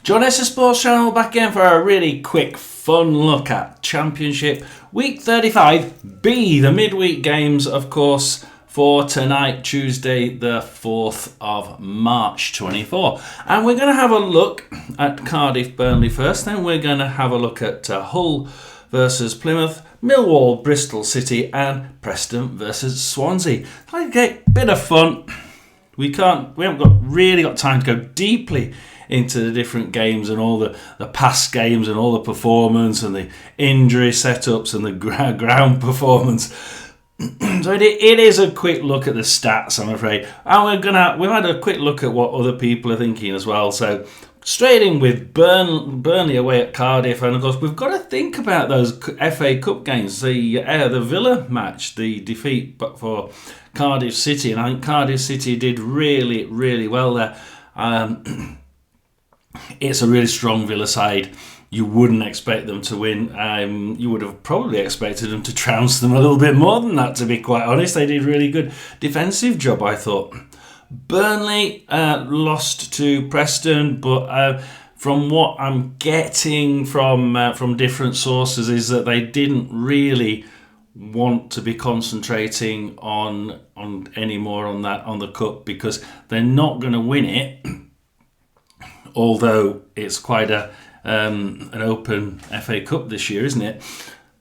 John S. Sports Channel back again for a really quick, fun look at Championship Week 35B, the midweek games, of course, for tonight, Tuesday, the 4th of March 24. And we're going to have a look at Cardiff-Burnley first, then we're going to have a look at Hull versus Plymouth, Millwall, Bristol City, and Preston versus Swansea. Okay, bit of fun. We haven't really got time to go deeply into the different games and all the past games and all the performance and the injury setups and the ground performance. So it is a quick look at the stats, I'm afraid. And we've had a quick look at what other people are thinking as well. So straight in with Burnley away at Cardiff, and of course we've got to think about those FA Cup games, the Villa match, the defeat for Cardiff City, and I think Cardiff City did really, really well there. It's a really strong Villa side. You wouldn't expect them to win. You would have probably expected them to trounce them a little bit more than that, to be quite honest. They did a really good defensive job, I thought. Burnley lost to Preston, but from what I'm getting from different sources is that they didn't really want to be concentrating on any more on the cup, because they're not going to win it. Although it's quite an open FA Cup this year, isn't it?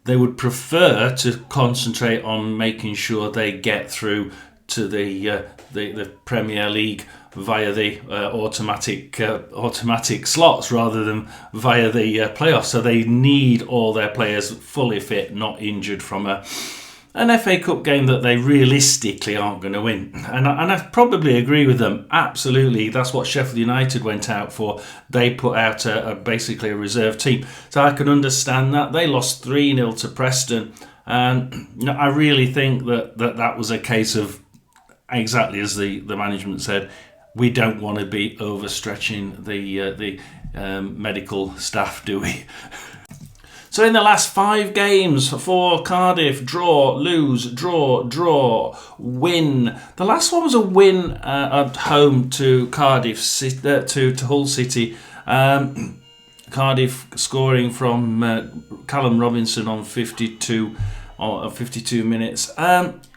They would prefer to concentrate on making sure they get through to the Premier League via the automatic slots rather than via the playoffs. So they need all their players fully fit, not injured from an FA Cup game that they realistically aren't going to win. And I probably agree with them. Absolutely, that's what Sheffield United went out for. They put out basically a reserve team. So I can understand that. They lost 3-0 to Preston. And I really think that was a case of, exactly as the management said, we don't want to be overstretching the medical staff, do we? So in the last 5 games for Cardiff, draw, lose, draw, win. The last one was a win at home to Cardiff, to Hull City. Cardiff scoring from Callum Robinson on 52 minutes.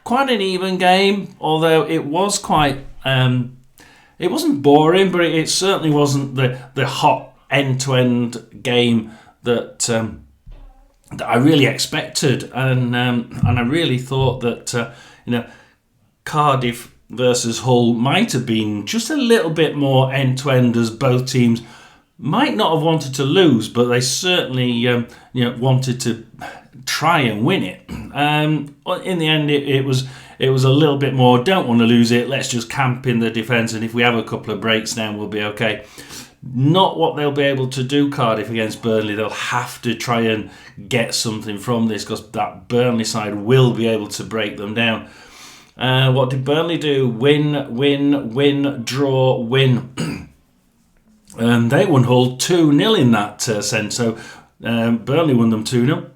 Quite an even game, although it was quite. It wasn't boring, but it certainly wasn't the hot end-to-end game that I really expected, and I really thought that Cardiff versus Hull might have been just a little bit more end-to-end, as both teams might not have wanted to lose, but they certainly wanted to try and win it. In the end, it was a little bit more, don't want to lose it, let's just camp in the defence, and if we have a couple of breaks down, we'll be okay. Not what they'll be able to do, Cardiff, against Burnley. They'll have to try and get something from this, because that Burnley side will be able to break them down. What did Burnley do? Win, draw, win. They won Hull 2-0 in that sense. So Burnley won them 2-0.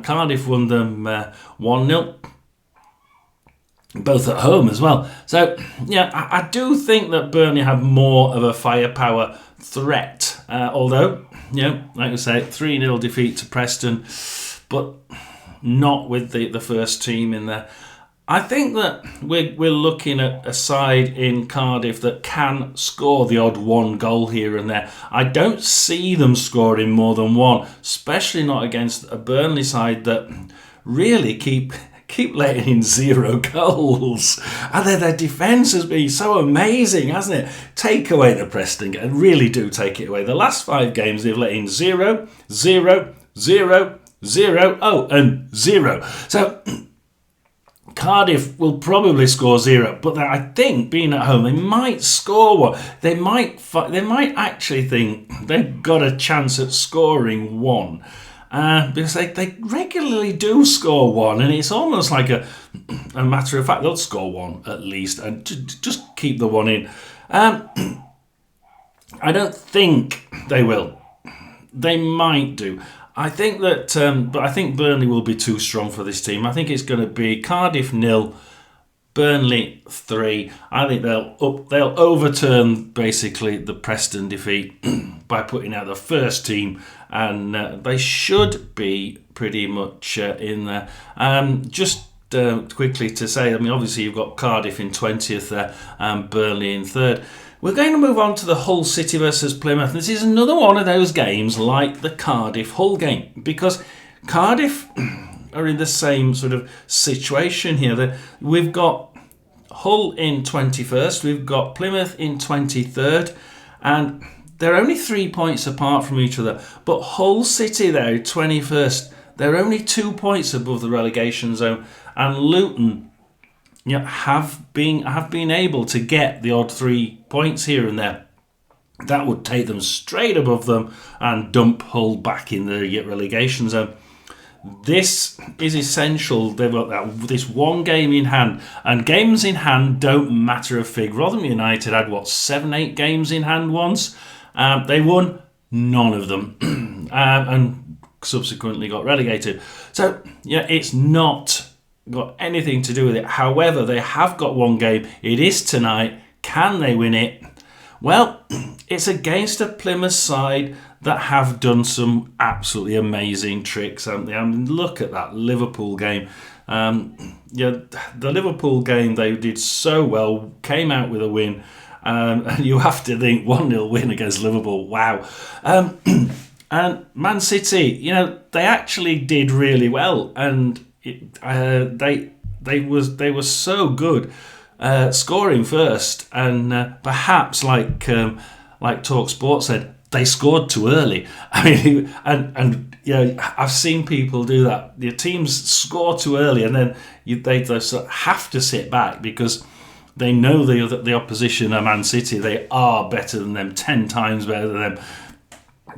Cardiff won them 1-0. Both at home as well. So, yeah, I do think that Burnley have more of a firepower threat. Although, like I say, 3-0 defeat to Preston, but not with the first team in there. I think that we're looking at a side in Cardiff that can score the odd one goal here and there. I don't see them scoring more than one, especially not against a Burnley side that really keep letting in 0 goals. And their defence has been so amazing, hasn't it? Take away the Preston game. Really do take it away. The last 5 games they've let in 0, 0, 0, 0, and 0. So Cardiff will probably score 0, but I think, being at home, they might score 1. They might actually think they've got a chance at scoring 1. Because they regularly do score 1, and it's almost like a matter of fact they'll score 1 at least, and just keep the 1 in. I don't think they will. They might do. I think that, but I think Burnley will be too strong for this team. I think it's going to be Cardiff 0, Burnley 3. I think they'll overturn basically the Preston defeat by putting out the first team, and they should be pretty much in there. Just quickly to say, I mean, obviously you've got Cardiff in 20th there and Burnley in 3rd. We're going to move on to the Hull City versus Plymouth. This is another one of those games like the Cardiff-Hull game, because Cardiff are in the same sort of situation here. We've got Hull in 21st, we've got Plymouth in 23rd, and they're only 3 points apart from each other. But Hull City, though, 21st, they're only 2 points above the relegation zone, and Luton have been able to get the odd 3 points here and there. That would take them straight above them and dump Hull back in the relegation zone. This is essential. They've got this one game in hand, and games in hand don't matter a fig. Rotherham United had 7-8 games in hand once. They won none of them, and subsequently got relegated. So it's not got anything to do with it. However, they have got one game. It is tonight. Can they win it? Well, it's against a Plymouth side that have done some absolutely amazing tricks, haven't they? I mean, look at that Liverpool game. The Liverpool game, they did so well, came out with a win. And you have to think 1-0 win against Liverpool. Wow. And Man City, they actually did really well, and they were so good, scoring first, and perhaps like TalkSport said, they scored too early. I mean, and I've seen people do that. Your teams score too early, and then they sort of have to sit back because they know the opposition are Man City. They are better than them, 10 times better than them,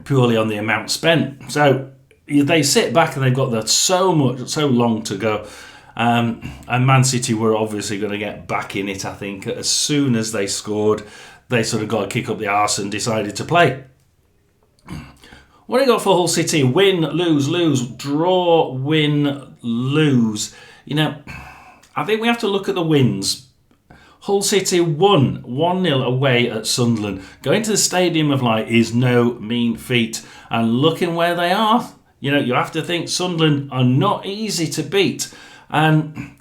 purely on the amount spent. So they sit back and they've got so long to go. And Man City were obviously going to get back in it, I think. As soon as they scored, they sort of got to kick up the arse and decided to play. What do you got for Hull City? Win, lose, lose, draw, win, lose. I think we have to look at the wins. Hull City won 1-0 away at Sunderland. Going to the Stadium of Light is no mean feat. And looking where they are, you have to think Sunderland are not easy to beat. And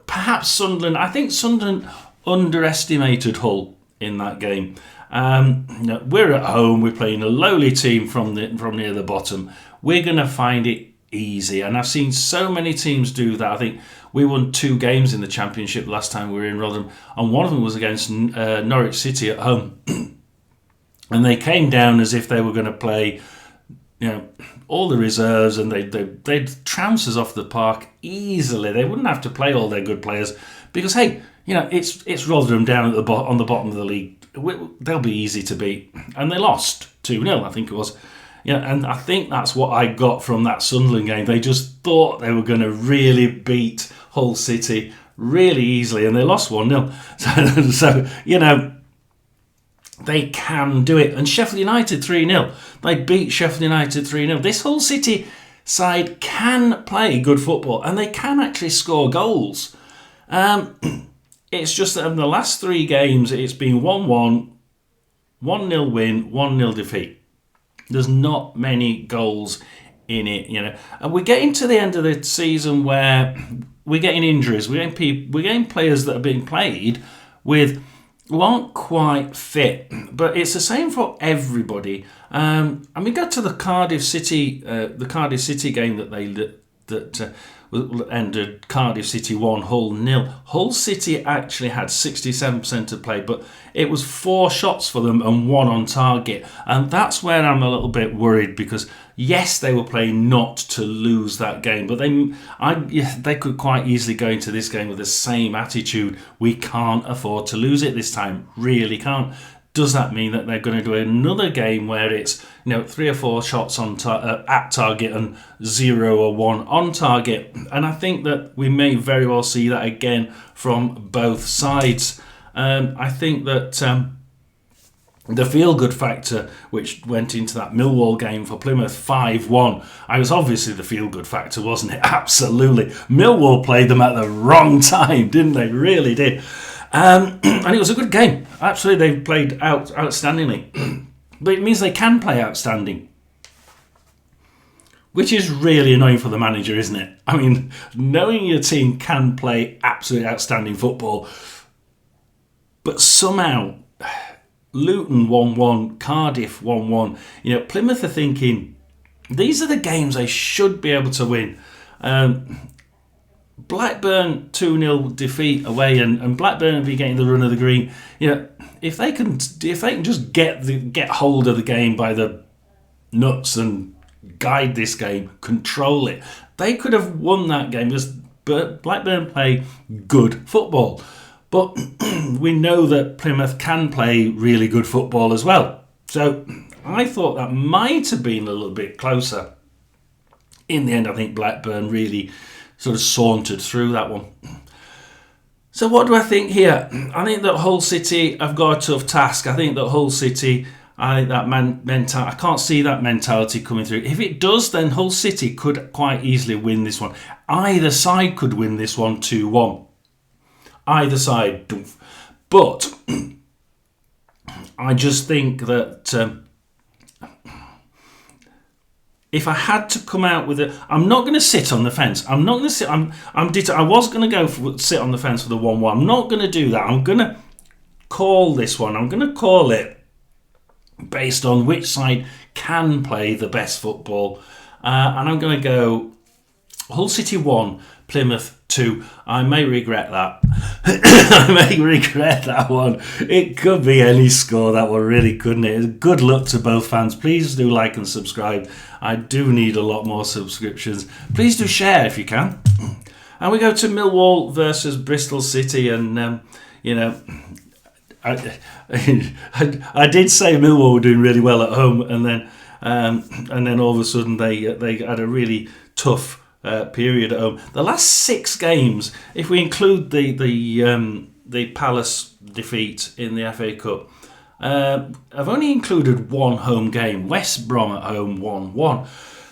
perhaps Sunderland underestimated Hull in that game. We're at home, we're playing a lowly team from near the bottom. We're going to find it easy, and I've seen so many teams do that. I think we won 2 games in the Championship last time we were in Rotherham, and one of them was against Norwich City at home. And they came down as if they were going to play all the reserves, and they'd trounce us off the park easily. They wouldn't have to play all their good players because, hey, it's Rotherham down on the bottom of the league. They'll be easy to beat. And they lost 2-0, I think it was. And I think that's what I got from that Sunderland game. They just thought they were going to really beat Hull City really easily, and they lost 1-0. So they can do it. And Sheffield United 3-0. They beat Sheffield United 3-0. This Hull City side can play good football, and they can actually score goals. It's just that in the last 3 games, it's been 1-1, 1-0 win, 1-0 defeat. There's not many goals in it, And we're getting to the end of the season where we're getting injuries. We're getting players that are being played with who aren't quite fit. But it's the same for everybody. And we got to the Cardiff City game that ended Cardiff City 1, Hull 0. Hull City actually had 67% of play, but it was 4 shots for them and 1 on target. And that's where I'm a little bit worried, because yes, they were playing not to lose that game, but they could quite easily go into this game with the same attitude. We can't afford to lose it this time. Really can't. Does that mean that they're going to do another game where it's 3 or 4 shots on at target and 0 or 1 on target? And I think that we may very well see that again from both sides. I think that the feel-good factor, which went into that Millwall game for Plymouth 5-1. I was obviously the feel-good factor, wasn't it? Absolutely. Millwall played them at the wrong time, didn't they? Really did. And it was a good game. Absolutely, they played outstandingly. But it means they can play outstanding, which is really annoying for the manager, isn't it? I mean, knowing your team can play absolutely outstanding football, but somehow Luton 1-1, Cardiff 1-1. Plymouth are thinking these are the games they should be able to win. Blackburn 2-0 defeat away, and Blackburn will be getting the run of the green. If they can just get hold of the game by the nuts and guide this game, control it, they could have won that game. But Blackburn play good football. But we know that Plymouth can play really good football as well. So I thought that might have been a little bit closer. In the end, I think Blackburn really sort of sauntered through that one. So what do I think here? I think that Hull City have got a tough task. I think that Hull City, I can't see that mentality coming through. If it does, then Hull City could quite easily win this one. Either side could win this one 2-1. Either side. But I just think that if I had to come out with it, I'm not going to sit on the fence. I'm not going to sit. I was going to go sit on the fence for the 1-1. I'm not going to do that. I'm going to call this one. I'm going to call it based on which side can play the best football, and I'm going to go Hull City 1, Plymouth 2. I may regret that. I may regret that one. It could be any score, that one, really, couldn't it? Good luck to both fans. Please do like and subscribe. I do need a lot more subscriptions. Please do share if you can. And we go to Millwall versus Bristol City, and I did say Millwall were doing really well at home, and then all of a sudden they had a really tough period at home. The last 6 games, if we include the Palace defeat in the FA Cup, I've only included one home game. West Brom at home 1-1.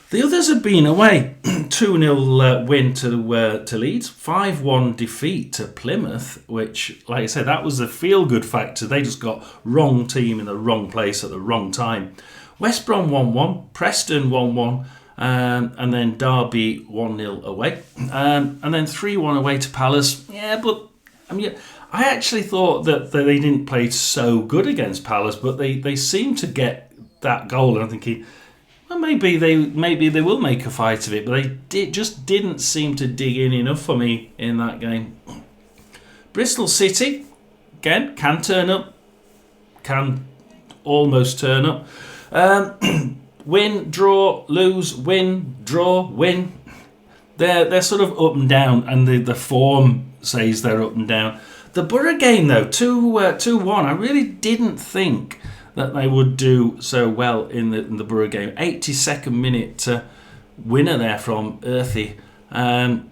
The others have been away. 2-0 win to Leeds, 5-1 defeat to Plymouth, which, like I said, that was the feel-good factor. They just got wrong team in the wrong place at the wrong time. West Brom 1-1, Preston 1-1, and then Derby 1-0 away, and then 3-1 away to Palace. Yeah, but I actually thought that they didn't play so good against Palace, but they seemed to get that goal, and I'm thinking, well, maybe they will make a fight of it, but they just didn't seem to dig in enough for me in that game. Bristol City, again, can turn up, can almost turn up. Win, draw, lose, win, draw, win. They're sort of up and down, and the form says they're up and down. The Borough game, though, 2-1, I really didn't think that they would do so well in the Borough game. 82nd minute winner there from Earthy. And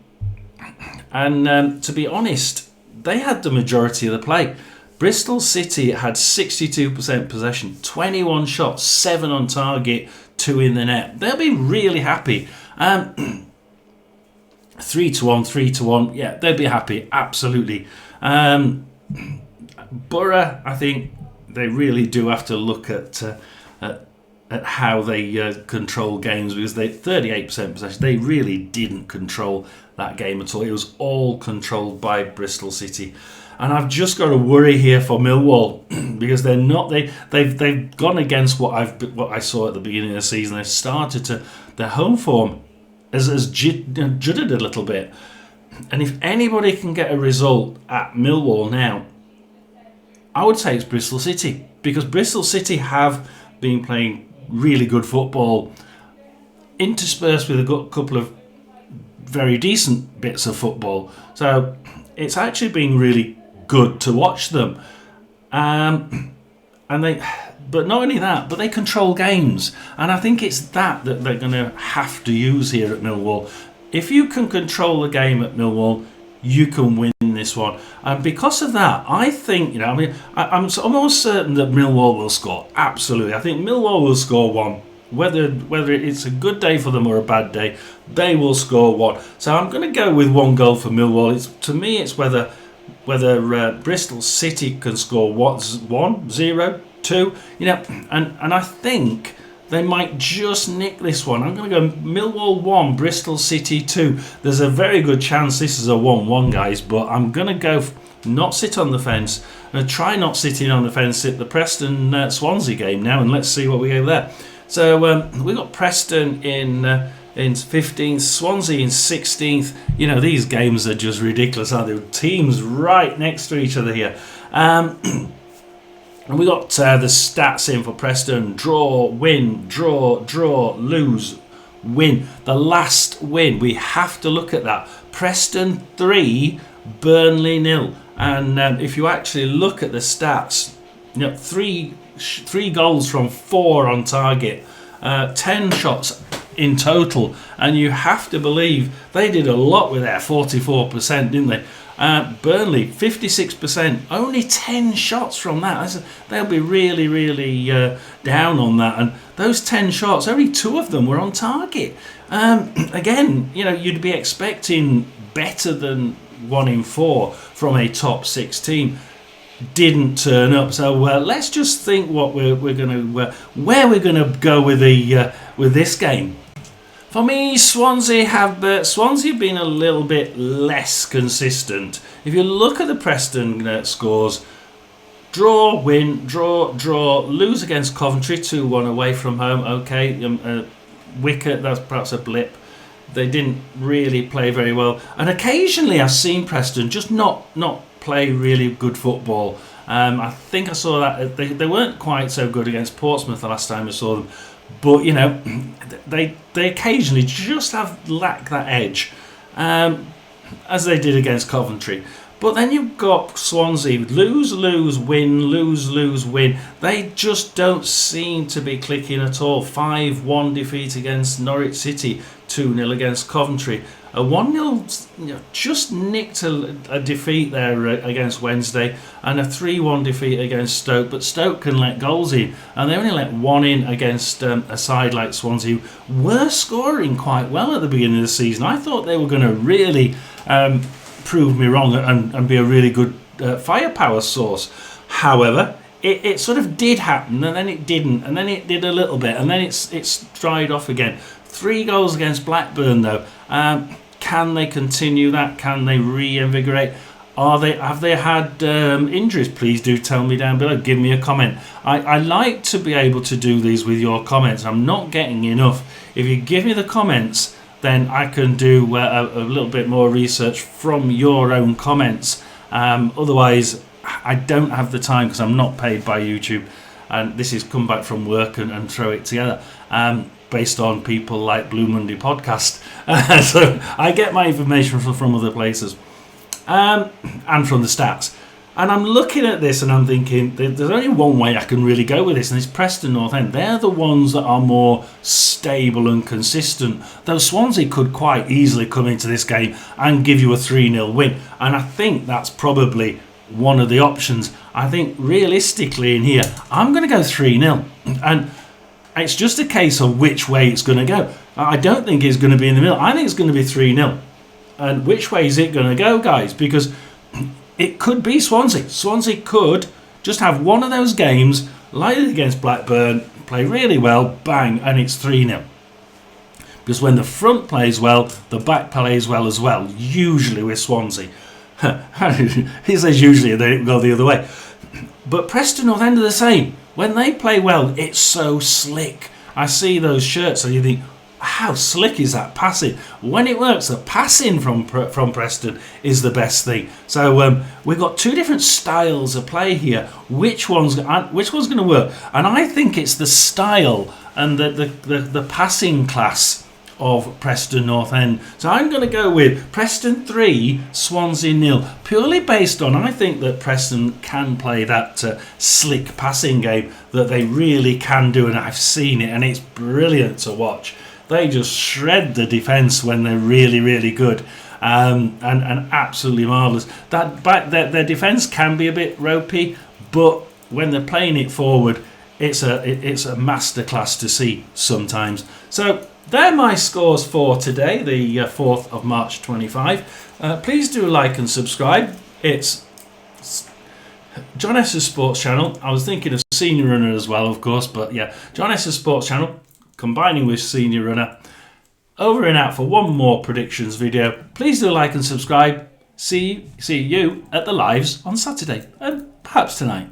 to be honest, they had the majority of the play. Bristol City had 62% possession, 21 shots, 7 on target, 2 in the net. They'll be really happy. 3-1, 3-1. Yeah, they'd be happy, absolutely. Borough, I think they really do have to look at how they control games, because they 38% possession. They really didn't control that game at all. It was all controlled by Bristol City. And I've just got to worry here for Millwall because they're not. They've gone against what I saw at the beginning of the season. They've started to their home form has juddered a little bit. And if anybody can get a result at Millwall now, I would say it's Bristol City, because Bristol City have been playing really good football, interspersed with a couple of very decent bits of football. So it's actually been really good to watch them, but not only that, but they control games, and I think it's that they're going to have to use here at Millwall. If you can control the game at Millwall, you can win this one. And because of that, I think, I'm almost certain that Millwall will score. Absolutely. I think Millwall will score one. Whether it's a good day for them or a bad day, they will score one. So I'm going to go with 1 goal for Millwall. To me, it's whether Bristol City can score 1, 0, 2, and I think they might just nick this one. I'm going to go Millwall 1, Bristol City 2. There's a very good chance this is a 1-1, guys, but I'm going to go not sit on the fence. I'm going to try not sitting on the fence at the Preston Swansea game now, and let's see what we get there. So we've got Preston in 15th, Swansea in 16th. These games are just ridiculous, aren't they? Teams right next to each other here. And we got the stats in for Preston: draw, win, draw, lose, win. The last win, we have to look at that. Preston 3, Burnley 0. And if you actually look at the stats, 3 goals from 4 on target, 10 shots in total, and you have to believe they did a lot with their 44%, didn't they? Burnley 56%, only 10 shots from that. They'll be really, really down on that. And those 10 shots, only 2 of them were on target. Again, you'd be expecting better than 1 in 4 from a top 6 team. Didn't turn up. So let's just think what where we're gonna go with this game. For me, Swansea have been a little bit less consistent. If you look at the Preston scores, draw, win, draw, lose against Coventry 2-1 away from home. Okay, wicket, that's perhaps a blip. They didn't really play very well, and occasionally I've seen Preston just not play really good football. I think I saw that they weren't quite so good against Portsmouth the last time I saw them. But they occasionally just lack that edge, as they did against Coventry. But then you've got Swansea, lose, win. They just don't seem to be clicking at all. 5-1 defeat against Norwich City, 2-0 against Coventry. A 1-0 just nicked a defeat there against Wednesday, and a 3-1 defeat against Stoke. But Stoke can let goals in, and they only let 1 in against a side like Swansea, who were scoring quite well at the beginning of the season. I thought they were going to really prove me wrong and be a really good firepower source. However, it sort of did happen, and then it didn't, and then it did a little bit, and then it's dried off again. 3 goals against Blackburn, though. Can they continue that? Can they reinvigorate? Have they had injuries? Please do tell me down below. Give me a comment. I like to be able to do these with your comments. I'm not getting enough. If you give me the comments, then I can do a little bit more research from your own comments. Otherwise, I don't have the time because I'm not paid by YouTube. And this is come back from work and throw it together. Based on people like Blue Monday Podcast. So I get my information from other places. And from the stats. And I'm looking at this and I'm thinking, there's only one way I can really go with this, and it's Preston North End. They're the ones that are more stable and consistent. Though Swansea could quite easily come into this game and give you a 3-0 win. And I think that's probably one of the options. I think realistically in here, I'm going to go 3-0. And it's just a case of which way it's going to go. I don't think it's going to be in the middle. I think it's going to be 3-0. And which way is it going to go, guys? Because it could be Swansea. Swansea could just have one of those games, like against Blackburn, play really well, bang, and it's 3-0. Because when the front plays well, the back plays well as well, usually with Swansea. He says usually, they go the other way. But Preston North End are the same. When they play well, it's so slick. I see those shirts and you think, how slick is that passing? When it works, the passing from Preston is the best thing. So we've got 2 different styles of play here. Which one's going to work? And I think it's the style and the passing class of Preston North End. So I'm going to go with Preston 3, Swansea 0. Purely based on, I think that Preston can play that slick passing game that they really can do, and I've seen it, and it's brilliant to watch. They just shred the defence when they're really, really good. and absolutely marvellous. Their defence can be a bit ropey, but when they're playing it forward, it's a masterclass to see sometimes. So they're my scores for today, the 4th of March 25. Please do like and subscribe. It's John S's Sports Channel. I was thinking of Senior Runner as well, of course, but yeah, John S's Sports Channel combining with Senior Runner. Over and out for one more predictions video. Please do like and subscribe. See you at the lives on Saturday and perhaps tonight.